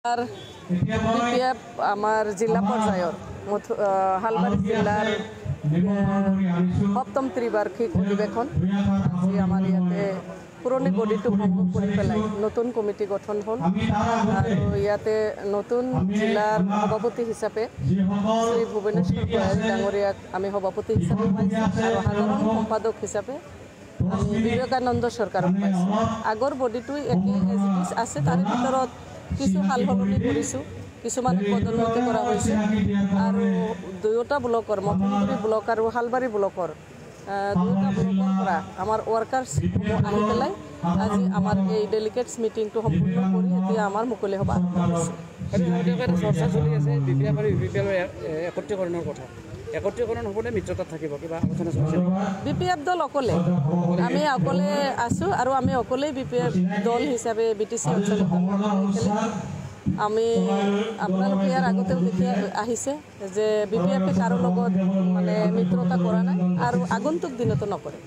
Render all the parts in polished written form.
BPF আমাৰ জিলা পৰ্যায়ৰ হালবাৰী জিলাৰ সপ্তম ত্ৰিবাৰ্ষিক অধিৱেশন আজি আমাৰ ইয়াতে পুৰণি বডিটো ভংগ কৰি পেলাই নতুন কমিটি গঠন হ'ল আৰু ইয়াতে নতুন জিলাৰ সভাপতি হিচাপে শ্ৰী ভুৱনেশ্বৰ গোহাঁই ডাঙৰীয়াক আমি সভাপতি হিচাপে পাইছোঁ আৰু সাধাৰণ সম্পাদক হিচাপে আমি বিবেকানন্দ চৰকাৰক পাইছোঁ। আগৰ বডিটো একে আছে, তাৰে ভিতৰত কিছু সাল সলনি কৰিছোঁ, কিছুমান পদোন্নতি কৰা হৈছে আৰু দুয়োটা ব্লকৰ মথনগুৰি ব্লক আৰু হালবাৰী ব্লকৰ দুয়োটা ব্লকৰ পৰা আমাৰ ৱৰ্কাৰ্ছসমূহ আহি পেলাই আজি আমাৰ এই ডেলিগেটছ মিটিংটো সম্পূৰ্ণ কৰি এতিয়া আমাৰ মুকলি সভা চৰ্চা চলি আছে বিপিএফ আৰু ইউপিপিএলৰ একত্ৰীকৰণৰ কথা। একত্ৰীকৰণ হ'বনে মিত্ৰতাত থাকিব, কিবা আলোচনা চলিছে? বিপিএফ দল অকলে, আমি অকলে আছোঁ আৰু আমি অকলেই বিপিএফ দল হিচাপে BTC অঞ্চলত আমি আপোনালোকে ইয়াৰ আগতেও দেখি আহিছে যে বিপিএফে কাৰো লগত মানে মিত্ৰতা কৰা নাই আৰু আগন্তুক দিনতো নকৰে।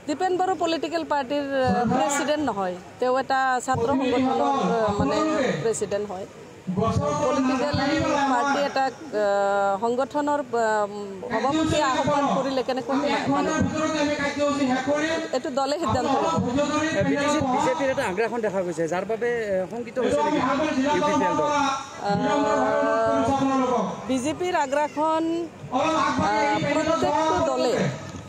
দীপেন বড়ো পলিটিকেল পাৰ্টিৰ প্ৰেচিডেণ্ট নহয়, তেওঁ এটা ছাত্ৰ সংগঠনৰ মানে প্ৰেচিডেণ্ট হয়। পলিটিকেল পাৰ্টি এটা সংগঠনৰ সভাপতি আহ্বান কৰিলে কেনেকৈ মানে এইটো দলে সিদ্ধান্ত ল'ব। বিজেপিৰ এটা আগ্ৰাসন দেখা গৈছে, যাৰ বাবে শংকিত হৈছে নেকি বিজেপিৰ আগ্ৰাসন প্ৰত্যেকটো দলে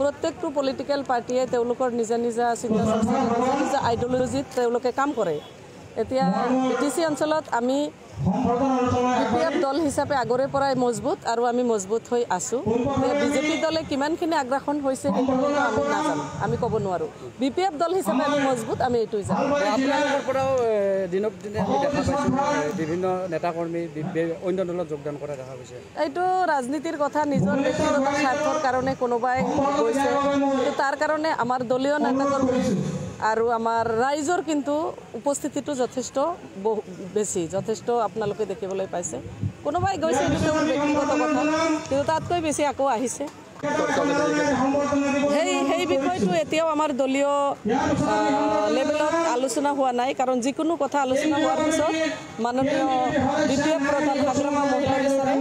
প্ৰত্যেকটো পলিটিকেল পাৰ্টিয়ে তেওঁলোকৰ নিজা নিজা চিন্তা চৰ্চা নিজা নিজা আইডিঅলজিত তেওঁলোকে কাম কৰে। এতিয়া BTC অঞ্চলত আমি বিপিএফ দল হিচাপে আগৰে পৰাই মজবুত আৰু আমি মজবুত হৈ আছোঁ। বিজেপি দলে কিমানখিনি আগ্ৰাসন হৈছে সেইটো আমি নাজানো, আমি ক'ব নোৱাৰোঁ। বিপিএফ দল হিচাপে আমি মজবুত, আমি এইটোৱে জানো। আপোনালোকৰ পৰাও দিনক দিনে আমি দেখা পাইছোঁ বিভিন্ন নেতাকৰ্মী অন্য দলত যোগদান কৰা দেখা গৈছে। এইটো ৰাজনীতিৰ কথা, নিজৰ ব্যক্তিগত স্বাৰ্থৰ কাৰণে কোনোবাই গৈছে, কিন্তু তাৰ কাৰণে আমাৰ দলীয় নেতাকৰ্মী আৰু আমাৰ ৰাইজৰ কিন্তু উপস্থিতিটো যথেষ্ট বেছি, যথেষ্ট আপোনালোকে দেখিবলৈ পাইছে। কোনোবাই গৈছে এইটো তেওঁৰ ব্যক্তিগত কথা, কিন্তু তাতকৈ বেছি আকৌ আহিছে। সেই বিষয়টো এতিয়াও আমাৰ দলীয় লেভেলত আলোচনা হোৱা নাই, কাৰণ যিকোনো কথা আলোচনা হোৱাৰ পিছত মাননীয় বিপিএফ প্ৰধান হাগ্ৰামা মহিলা বিচাৰে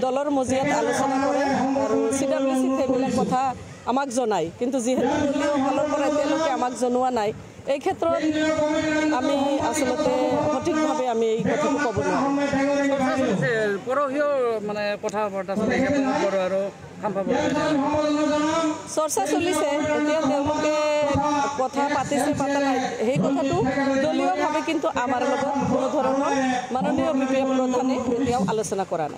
দলৰ মজিয়াত আলোচনা কৰে আৰু CWC সেইবিলাক কথা আমাক জনায়, কিন্তু যিহেতু দলীয় ফালৰ পৰা এতিয়ালৈকে আমাক জনোৱা নাই, এই ক্ষেত্ৰত আমি আচলতে সঠিকভাৱে আমি এই কথাটো ক'ব নোৱাৰোঁ। পৰহিও মানে কথা বাৰ্তা চলিছে আৰু চৰ্চা চলিছে, এতিয়া তেওঁলোকে কথা পাতিছে পাতা নাই সেই কথাটো দলীয়ভাৱে কিন্তু আমাৰ লগত কোনো ধৰণৰ মাননীয় বিপিএফ প্ৰধানে এতিয়াও আলোচনা কৰা নাই।